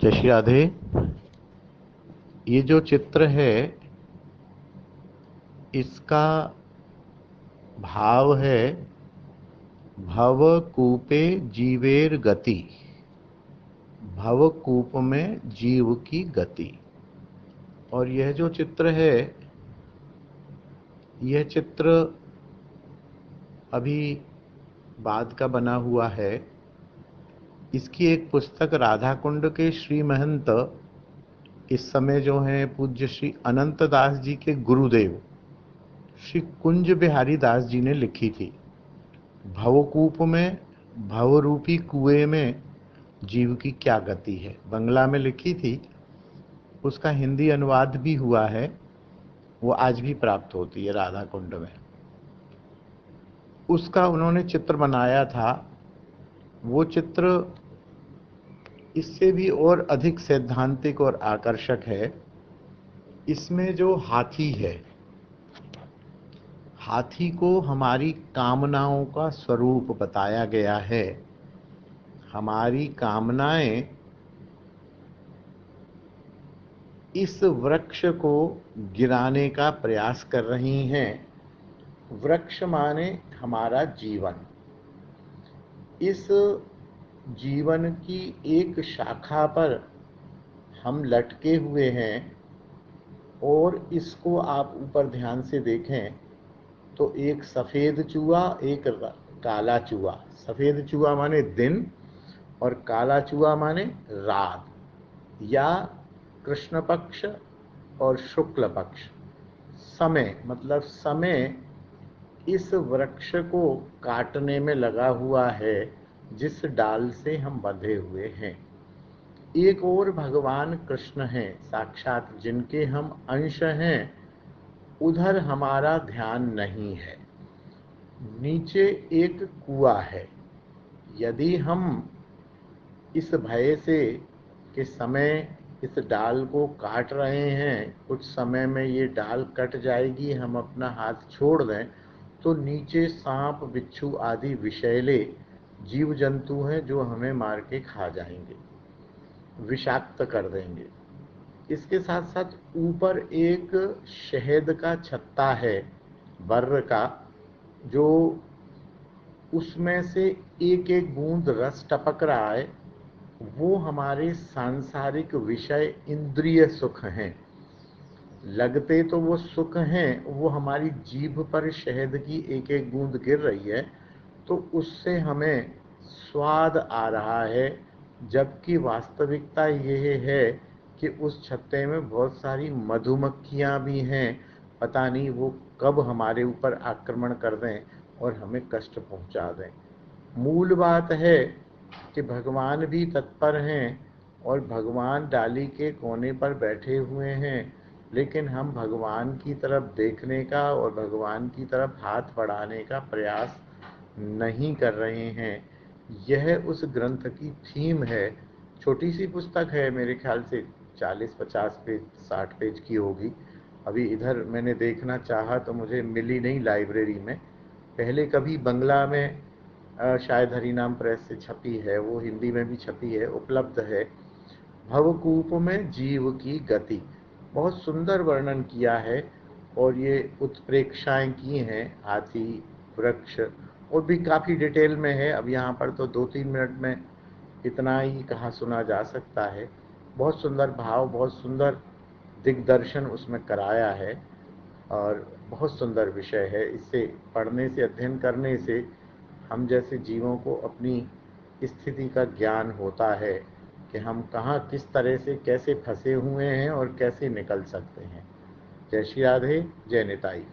जय श्री राधे। ये जो चित्र है इसका भाव है भवकूपे जीवेर गति। भवकूप में जीव की गति। और यह जो चित्र है, यह चित्र अभी बाद का बना हुआ है। इसकी एक पुस्तक राधा कुंड के श्री महंत, इस समय जो हैं पूज्य श्री अनंत दास जी के गुरुदेव श्री कुंज बिहारी दास जी ने लिखी थी। भवकूप में, भवरूपी कुएं में जीव की क्या गति है, बंगला में लिखी थी। उसका हिंदी अनुवाद भी हुआ है, वो आज भी प्राप्त होती है राधा कुंड में। उसका उन्होंने चित्र बनाया था। वो चित्र इससे भी और अधिक सैद्धांतिक और आकर्षक है। इसमें जो हाथी है, हाथी को हमारी कामनाओं का स्वरूप बताया गया है। हमारी कामनाएं इस वृक्ष को गिराने का प्रयास कर रही हैं। वृक्ष माने हमारा जीवन। इस जीवन की एक शाखा पर हम लटके हुए हैं और इसको आप ऊपर ध्यान से देखें तो एक सफेद चूहा, एक काला चूहा। सफेद चूहा माने दिन और काला चूहा माने रात, या कृष्ण पक्ष और शुक्ल पक्ष। समय मतलब समय इस वृक्ष को काटने में लगा हुआ है जिस डाल से हम बंधे हुए हैं। एक और भगवान कृष्ण हैं साक्षात, जिनके हम अंश हैं, उधर हमारा ध्यान नहीं है। नीचे एक कुआं है। यदि हम इस भय से कि समय इस डाल को काट रहे हैं, कुछ समय में ये डाल कट जाएगी, हम अपना हाथ छोड़ दें, तो नीचे सांप, बिच्छू आदि विषैले जीव जंतु हैं जो हमें मार के खा जाएंगे, विषाक्त कर देंगे। इसके साथ साथ ऊपर एक शहद का छत्ता है, बर्र का, जो उसमें से एक एक बूंद रस टपक रहा है। वो हमारे सांसारिक विषय इंद्रिय सुख हैं। लगते तो वो सुख हैं, वो हमारी जीभ पर शहद की एक एक बूंद गिर रही है तो उससे हमें स्वाद आ रहा है, जबकि वास्तविकता यह है कि उस छत्ते में बहुत सारी मधुमक्खियां भी हैं। पता नहीं वो कब हमारे ऊपर आक्रमण कर दें और हमें कष्ट पहुंचा दें। मूल बात है कि भगवान भी तत्पर हैं और भगवान डाली के कोने पर बैठे हुए हैं, लेकिन हम भगवान की तरफ देखने का और भगवान की तरफ हाथ बढ़ाने का प्रयास नहीं कर रहे हैं। यह उस ग्रंथ की थीम है। छोटी सी पुस्तक है, मेरे ख्याल से 40-50 पेज, 60 पेज की होगी। अभी इधर मैंने देखना चाहा तो मुझे मिली नहीं लाइब्रेरी में। पहले कभी बंगला में शायद हरिनाम प्रेस से छपी है, वो हिंदी में भी छपी है, उपलब्ध है। भवकूप में जीव की गति, बहुत सुंदर वर्णन किया है। और ये उत्प्रेक्षाएं की हैं, हाथी, वृक्ष, और भी काफ़ी डिटेल में है। अब यहाँ पर तो 2-3 मिनट में इतना ही कहा सुना जा सकता है। बहुत सुंदर भाव, बहुत सुंदर दिग्दर्शन उसमें कराया है और बहुत सुंदर विषय है। इससे पढ़ने से, अध्ययन करने से हम जैसे जीवों को अपनी स्थिति का ज्ञान होता है कि हम कहाँ, किस तरह से, कैसे फंसे हुए हैं और कैसे निकल सकते हैं। जय श्री राधे, जय निताई।